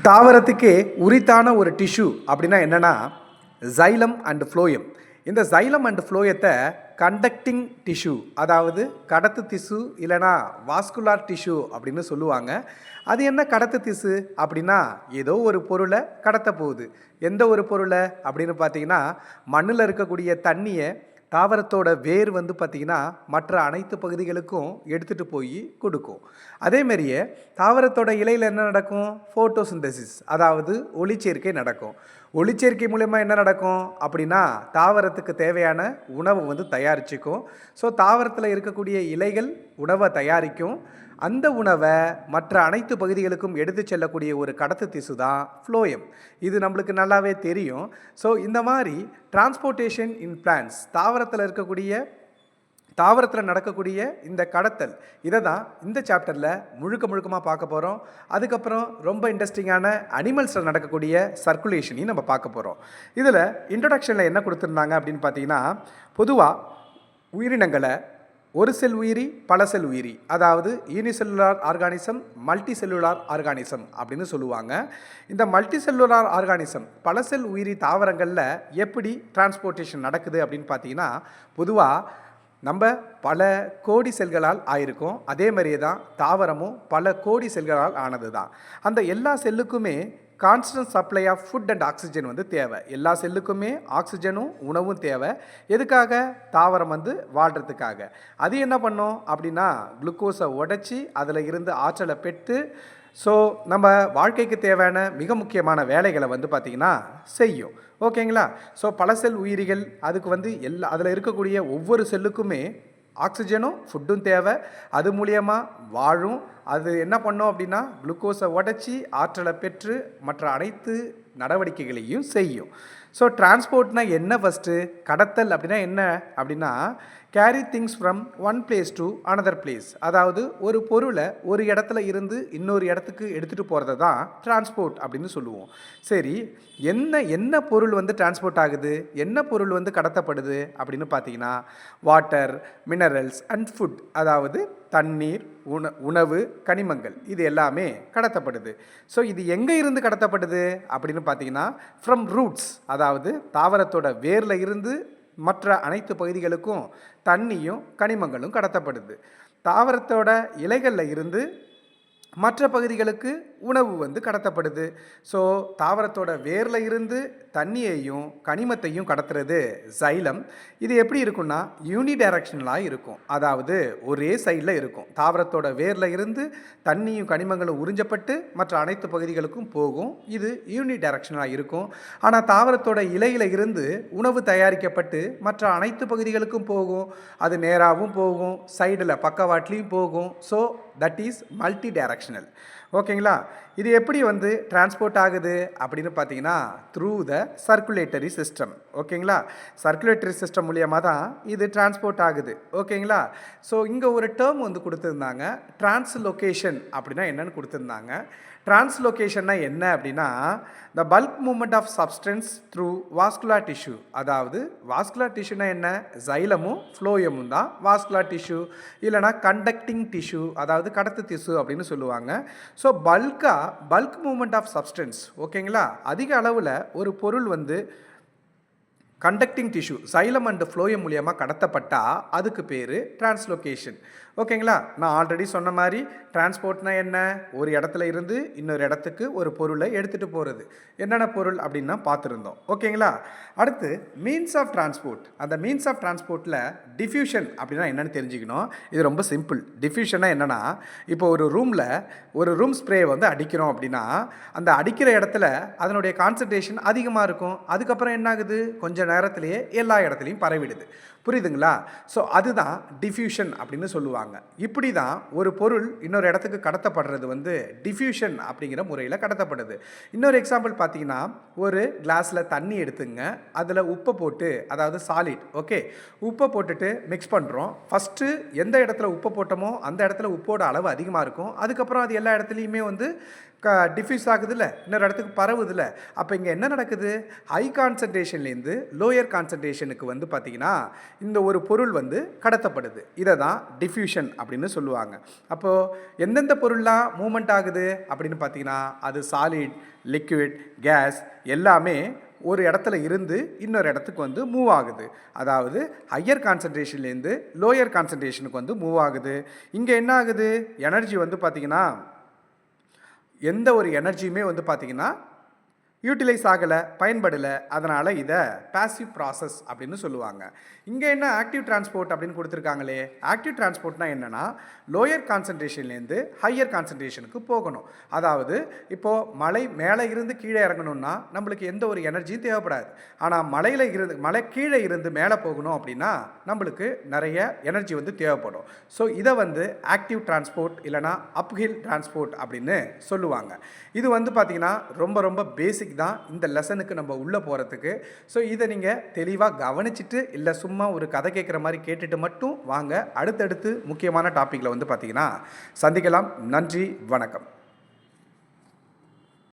தாவரத்துக்கே உரித்தான ஒரு டிஷ்யூ அப்படின்னா என்னென்னா ஜைலம் அண்ட் ஃப்ளோயம். இந்த ஜைலம் அண்ட் ஃப்ளோயத்தை கண்டக்டிங் டிஷ்யூ, அதாவது கடத்து திசு இல்லைனா வாஸ்குலார் டிஷ்யூ அப்படின்னு சொல்லுவாங்க. அது என்ன கடத்து திசு அப்படின்னா, ஏதோ ஒரு பொருளை கடத்த போகுது. எந்த ஒரு பொருளை அப்படின்னு பார்த்தீங்கன்னா, மண்ணில் இருக்கக்கூடிய தண்ணியை தாவரத்தோட வேர் பார்த்திங்கன்னா மற்ற அனைத்து பகுதிகளுக்கும் எடுத்துகிட்டு போய் கொடுக்கும். அதேமாரியே தாவரத்தோட இலையில் என்ன நடக்கும்? ஃபோட்டோசிந்தசிஸ், அதாவது ஒளிச்சேர்க்கை நடக்கும். ஒளிச்சேர்க்கை மூலயமா என்ன நடக்கும் அப்படின்னா, தாவரத்துக்கு தேவையான உணவை தயாரிச்சுக்கும். ஸோ தாவரத்தில் இருக்கக்கூடிய இலைகள் உணவை தயாரிக்கும். அந்த உணவை மற்ற அனைத்து பகுதிகளுக்கும் எடுத்து செல்லக்கூடிய ஒரு கடத்து திசு தான் ஃப்ளோயம். இது நம்மளுக்கு நல்லாவே தெரியும். ஸோ இந்த மாதிரி டிரான்ஸ்போர்ட்டேஷன் இன் பிளான்ட்ஸ், தாவரத்தில் நடக்கக்கூடிய இந்த கடத்தல், இதை தான் இந்த சாப்டரில் முழுக்கமாக பார்க்க போகிறோம். அதுக்கப்புறம் ரொம்ப இன்ட்ரெஸ்டிங்கான அனிமல்ஸில் நடக்கக்கூடிய சர்க்குலேஷனையும் நம்ம பார்க்க போகிறோம். இதில் இன்ட்ரடக்ஷனில் என்ன கொடுத்துருந்தாங்க அப்படின்னு பார்த்தீங்கன்னா, பொதுவாக உயிரினங்களை ஒரு செல் உயிரி, பல செல் உயிரி, அதாவது unicellular organism, multi cellular organism அப்படின்னு சொல்லுவாங்க. இந்த மல்டி செல்லுலார் ஆர்கானிசம், பல செல் உயிரி தாவரங்களில் எப்படி டிரான்ஸ்போர்ட்டேஷன் நடக்குது அப்படின்னு பார்த்தீங்கன்னா, பொதுவாக நம்ம பல கோடி செல்களால் ஆயிருக்கும். அதே மாதிரியே தான் தாவரமும் பல கோடி செல்களால் ஆனது தான். அந்த எல்லா செல்லுக்குமே constant supply of food and oxygen தேவை. எல்லா செல்லுக்குமே ஆக்சிஜனும் உணவும் தேவை. எதுக்காக? தாவரம் வாழ்கிறதுக்காக. அது என்ன பண்ணும் அப்படின்னா, குளுக்கோஸை உடைச்சி அதில் இருந்து ஆற்றலை பெற்று, ஸோ நம்ம வாழ்க்கைக்கு தேவையான மிக முக்கியமான வேலைகளை பார்த்திங்கன்னா செய்யும். ஓகேங்களா? ஸோ பல செல் உயிரிகள் அதுக்கு அதில் இருக்கக்கூடிய ஒவ்வொரு செல்லுக்குமே ஆக்சிஜனும் ஃபுட்டும் தேவை. அது மூலியமாக வாழும். அது என்ன பண்ணோம் அப்படின்னா, குளுக்கோஸை உடைச்சி ஆற்றலை பெற்று மற்ற அனைத்து நடவடிக்கைகளையும் செய்யும். ஸோ டிரான்ஸ்போர்ட்னா என்ன? ஃபஸ்ட்டு கடத்தல் அப்படின்னா என்ன அப்படின்னா, carry things from one place to another place. அதாவது ஒரு பொருளை ஒரு இடத்துல இருந்து இன்னொரு இடத்துக்கு எடுத்துகிட்டு போகிறத தான் டிரான்ஸ்போர்ட் அப்படின்னு சொல்லுவோம். சரி, என்ன பொருள் டிரான்ஸ்போர்ட் ஆகுது, என்ன பொருள் கடத்தப்படுது அப்படின்னு பார்த்தீங்கன்னா, வாட்டர், மினரல்ஸ் அண்ட் ஃபுட், அதாவது தண்ணீர், உணவு, கனிமங்கள், இது எல்லாமே கடத்தப்படுது. ஸோ இது எங்கே இருந்து கடத்தப்படுது அப்படின்னு பார்த்தீங்கன்னா, ஃப்ரம் ரூட்ஸ், அதாவது தாவரத்தோட வேரில் இருந்து மற்ற அனைத்து பகுதிகளுக்கும் தண்ணியும் கனிமங்களும் கடத்தப்படுது. தாவரத்தோட இலைகளில் இருந்து மற்ற பகுதிகளுக்கு உணவு கடத்தப்படுது. ஸோ தாவரத்தோட வேரில் இருந்து தண்ணியையும் கனிமத்தையும் கடத்துறது சைலம். இது எப்படி இருக்குன்னா, யூனி டைரக்ஷனலாக இருக்கும். அதாவது ஒரே சைடில் இருக்கும். தாவரத்தோட வேரில் இருந்து தண்ணியும் கனிமங்களும் உறிஞ்சப்பட்டு மற்ற அனைத்து பகுதிகளுக்கும் போகும். இது யூனி டைரக்ஷனலாக இருக்கும். ஆனால் தாவரத்தோட இலையில் இருந்து உணவு தயாரிக்கப்பட்டு மற்ற அனைத்து பகுதிகளுக்கும் போகும். அது நேராகவும் போகும், சைடில் பக்கவாட்லேயும் போகும். So that is multi directional. ஓகேங்களா? இது எப்படி டிரான்ஸ்போர்ட் ஆகுது அப்படின்னு பார்த்தீங்கன்னா, த்ரூ த சர்க்குலேட்டரி சிஸ்டம். ஓகேங்களா? சர்க்குலேட்டரி சிஸ்டம் மூலியமாக தான் இது டிரான்ஸ்போர்ட் ஆகுது. ஓகேங்களா? ஸோ இங்கே ஒரு டேர்ம் கொடுத்துருந்தாங்க, டிரான்ஸ்லொகேஷன் அப்படின்னா என்னன்னு கொடுத்துருந்தாங்க. டிரான்ஸ்லொகேஷன்னா என்ன அப்படின்னா, the bulk movement of substance through vascular tissue. அதாவது வாஸ்குலார் டிஷ்யூனா என்ன? ஜைலமும் ஃப்ளோயமும் தான் வாஸ்குலார் டிஷ்யூ, இல்லைனா கண்டக்டிங் டிஷ்யூ, அதாவது கடத்து திசு அப்படின்னு சொல்லுவாங்க. So bulk movement of substance. ஓகேங்களா? அதிக அளவில் ஒரு பொருள் conducting tissue xylem and phloem மூலியமாக கடத்தப்பட்டால் அதுக்கு பேர் டிரான்ஸ்லொகேஷன். ஓகேங்களா? நான் ஆல்ரெடி சொன்ன மாதிரி டிரான்ஸ்போர்ட்னா என்ன? ஒரு இடத்துல இருந்து இன்னொரு இடத்துக்கு ஒரு பொருளை எடுத்துகிட்டு போகிறது. என்னென்ன பொருள் அப்படின்னா பார்த்துருந்தோம். ஓகேங்களா? அடுத்து மீன்ஸ் ஆஃப் டிரான்ஸ்போர்ட். அந்த மீன்ஸ் ஆஃப் டிரான்ஸ்போர்ட்டில் டிஃப்யூஷன் அப்படின்னா என்னென்னு தெரிஞ்சுக்கணும். இது ரொம்ப சிம்பிள். டிஃப்யூஷனா என்னென்னா, இப்போ ஒரு ரூம் ஸ்ப்ரே அடிக்கிறோம் அப்படின்னா, அந்த அடிக்கிற இடத்துல அதனுடைய கான்சன்ட்ரேஷன் அதிகமாக இருக்கும். அதுக்கப்புறம் என்ன ஆகுது? கொஞ்சம் நேரத்திலேயே எல்லா இடத்துலையும் பரவிடுது. புரியுதுங்களா? ஸோ அதுதான் டிஃப்யூஷன் அப்படின்னு சொல்லுவாங்க. இப்படி தான் ஒரு பொருள் இன்னொரு இடத்துக்கு கடத்தப்படுறது டிஃப்யூஷன் அப்படிங்கிற முறையில் கடத்தப்படுது. இன்னொரு எக்ஸாம்பிள் பார்த்தீங்கன்னா, ஒரு கிளாஸில் தண்ணி எடுத்துங்க, அதில் உப்பை போட்டு, அதாவது சாலிட், ஓகே, உப்பை போட்டுட்டு மிக்ஸ் பண்ணுறோம். ஃபஸ்ட்டு எந்த இடத்துல உப்பை போட்டோமோ அந்த இடத்துல உப்போட அளவு அதிகமாக இருக்கும். அதுக்கப்புறம் அது எல்லா இடத்துலையுமே டிஃப்யூஸ் ஆகுதுல்ல, இன்னொரு இடத்துக்கு பரவுதில்ல. அப்போ இங்கே என்ன நடக்குது? ஹை கான்சன்ட்ரேஷன்லேருந்து லோயர் கான்சன்ட்ரேஷனுக்கு பார்த்தீங்கன்னா இந்த ஒரு பொருள் வந்து கடத்தப்படுது. இதை தான் டிஃப்யூஷன் அப்படின்னு சொல்லுவாங்க. அப்போது எந்தெந்த பொருள்லாம் மூமெண்ட் ஆகுது அப்படின்னு பார்த்தீங்கன்னா, அது சாலிட், லிக்விட், கேஸ் எல்லாமே ஒரு இடத்துல இருந்து இன்னொரு இடத்துக்கு வந்து மூவ் ஆகுது. அதாவது ஹையர் கான்சன்ட்ரேஷன்லேருந்து லோயர் கான்சன்ட்ரேஷனுக்கு வந்து மூவ் ஆகுது. இங்கே என்ன ஆகுது, எனர்ஜி வந்து பார்த்திங்கன்னா எந்த ஒரு எனர்ஜியுமே வந்து பார்த்திங்கன்னா யூட்டிலைஸ் ஆகலை, பயன்படலை. அதனால் இதை பாசிவ் ப்ராசஸ் அப்படின்னு சொல்லுவாங்க. இங்கே என்ன ஆக்டிவ் டிரான்ஸ்போர்ட் அப்படின்னு கொடுத்துருக்காங்களே, ஆக்டிவ் டிரான்ஸ்போர்ட்னா என்னென்னா லோயர் கான்சன்ட்ரேஷன்லேருந்து ஹையர் கான்சன்ட்ரேஷனுக்கு போகணும். அதாவது இப்போது மலை மேலே இருந்து கீழே இறங்கணும்னா நம்மளுக்கு எந்த ஒரு எனர்ஜியும் தேவைப்படாது. ஆனால் மலை கீழே இருந்து மேலே போகணும் அப்படின்னா நம்மளுக்கு நிறைய எனர்ஜி வந்து தேவைப்படும். ஸோ இதை வந்து ஆக்டிவ் டிரான்ஸ்போர்ட் இல்லைனா அப்ஹில் டிரான்ஸ்போர்ட் அப்படின்னு சொல்லுவாங்க. இது வந்து பார்த்திங்கன்னா ரொம்ப ரொம்ப பேசிக் தான் இந்த லெசனுக்கு நம்ம உள்ளே போகிறதுக்கு. ஸோ இதை நீங்கள் தெளிவாக கவனிச்சுட்டு இல்லை சும்மா ஒரு கதை கேட்குற மாதிரி கேட்டுட்டு மட்டும் வாங்க. அடுத்தடுத்து முக்கியமான டாப்பிக்கில் வந்து பார்த்திங்கன்னா சந்திக்கலாம். நன்றி, வணக்கம்.